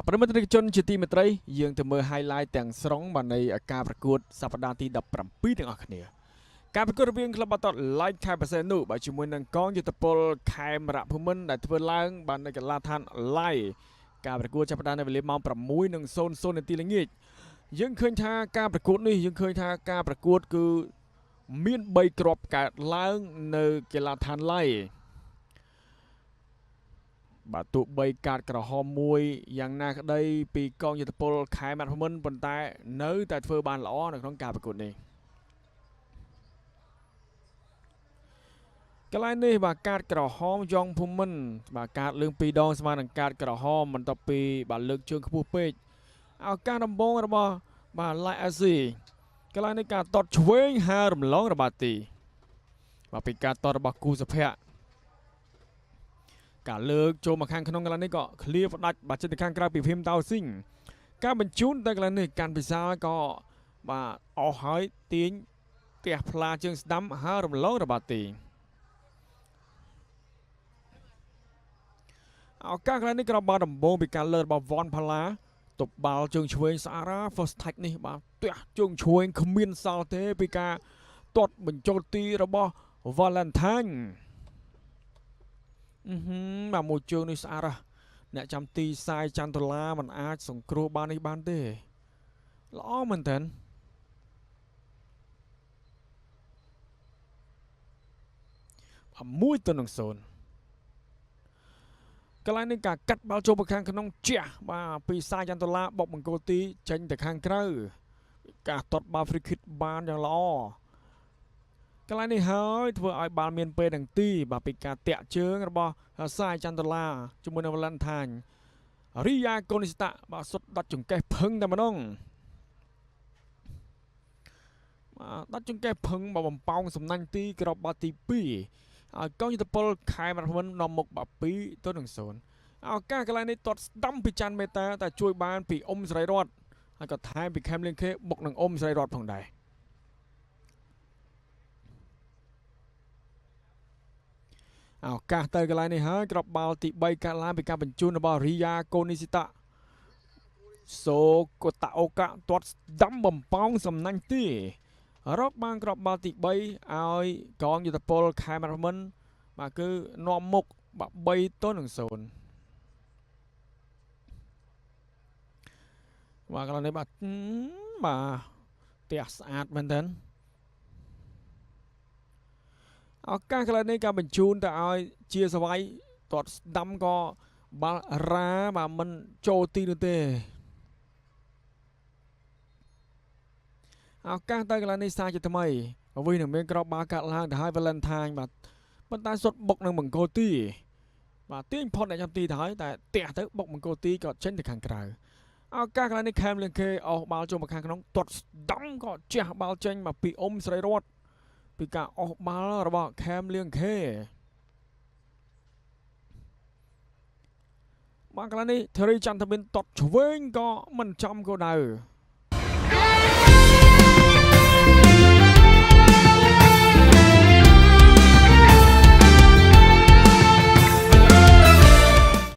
ប្រិមត្តនិកជនជាទីមេត្រីយើងទៅមើល highlight ទាំងស្រុងបាននៃការប្រកួតសប្តាហ៍ទី17ទាំងអស់គ្នាការប្រកួតរវាងក្លឹបបាល់ទាត់ Like Thai Persenu បាទជាមួយនឹងកងយុទ្ធពលខេមរភូមិន្ទដែលធ្វើឡើងបាននៅកន្លះឋាន Live ការប្រកួតចាប់ផ្ដើមនៅវេលាម៉ោង6:00 នាទីល្ងាចយើងឃើញថាការប្រកួតនេះយើងឃើញថាការប្រកួតគឺមាន3គ្រាប់កើតឡើងនៅកន្លះឋាន Liveបាទទោះបីកាតក្រហមមួយយ៉ាងណាក្តីពីកងយុទ្ធពលខេមរភូមិន្ទប៉ុន្តែនៅតែធ្វើបានល្អនៅក្នុងការប្រកួតនេះកន្លែងនេះបាទកាតក្រហមយ៉ងភូមិន្ទបាទកាតលើង2ដងស្មើនឹងកាតក្រហមបន្ទាប់ពីបាទលើកជើងខ្ពស់ពេកឱកាសដំបូងរបស់បាទ Light SC កន្លែងនេះការតតឆ្វេងហើររំលងរបស់ទីបាទពីការតតរបស់គូសុភ័ក្រការលើកចូលមកខាងក្នុងកន្លែងនេះក៏ឃ្លៀផ្ដាច់បាទចិត្តខាងក្រៅពីភីមតៅស៊ីងការបញ្ជូនទៅកន្លែងនេះកាន់ពិសាក៏បាទអស់ហើយទាញផ្ទះផ្លាជើងស្ដាំហើររំលងរបស់ទីឱកាសកន្លែងនេះក៏បានដំបូងពីការលើករបស់វ៉នផាឡាទប់បាល់ជើងឆ្វេងសារ៉ា first touch នេះបាទផ្ទះជើងឆ្វេងគ្មានសល់ទេពីការទាត់បញ្ចូលទីរបស់ Valentineបាទមួយជើងនេះស្អាតអ្នកចាំទីសាយចន្ទឡាមិនអាចសង្គ្រោះបាននេះបានទេល្អមែនតើ1-0កន្លែងនេះការកាត់បាល់ចូលមកខាងក្នុងជះបាទពីសាយចន្ទឡាបុកបង្គោលទីចេញទៅខាងក្រៅការទាត់បាល់ free kick បានយ៉ាងល្អកន្លែងនេះហើយធ្វើឲ្យបាល់មានពេលនឹងទីបាទពីការតាក់ជើងរបស់សាយចន្ទឡាជាមួយនឹង Valentine រីយ៉ាកូនីស្តាបាទសុទ្ធដាច់ចង្កេះភឹងតែម្ដងបាទដាច់ចង្កេះភឹងបាទបំប៉ោងសំណាញ់ទីក្របបាល់ទី2ឲ្យកងយុទ្ធពលខេមរភូមិន្ទនាំមុខបាទ2-0ឱកាសកន្លែងនេះទាត់ស្ដាំពីច័ន្ទមេតាតែជួយបានពីអ៊ុំសេរីរតហើយក៏ថែមពីខេមលៀងខេបុកនឹងអ៊ុំសេរីរតផងដែរឱកាសទៅកន្លែងនេះហើយក្របបាល់ទី3កាត់ឡើងពីការបញ្ជូនរបស់រីយ៉ាកូនីស៊ីតាសូកូតាអូកាទាត់ស្ដាំបំប៉ោងសំណាញ់ទីរកបានក្របបាល់ទី3ឲ្យកងយុទ្ធពលខេមរភូមិន្ទបាទគឺនាំមុខបាទ3-0បាទកន្លែងនេះបាទផ្ទះស្អាតមែនទែនឱកាសកន្លែងនេះការបញ្ជូនទៅឲ្យជាសវ័យទាត់ស្ដាំក៏បាល់រ៉ាបាទមិនចូលទីនោះទេឱកាសទៅកន្លែងនេះសាជាថ្មីវិញនឹងមានក្របបាល់កាត់ឡើងទៅឲ្យ Valentine បាទប៉ុន្តែសុទ្ធបុកនឹងបង្គោលទីបាទទាញផុតអ្នកចាំទីទៅហើយតែទះទៅបុកបង្គោលទីក៏ចេញទៅខាងក្រៅឱកាសកន្លែងនេះខេមលៀងខេអស់បាល់ចូលមកខាងក្នុងទាត់ស្ដាំក៏ជះបាល់ចេញមកពីអ៊ុំសេរីរតពីការអស់បាល់របស់ខេមលៀងខេបាល់កន្លែងនេះធារីចន្ទវិនទាត់ឆ្វេងក៏មិនចំគោលដៅ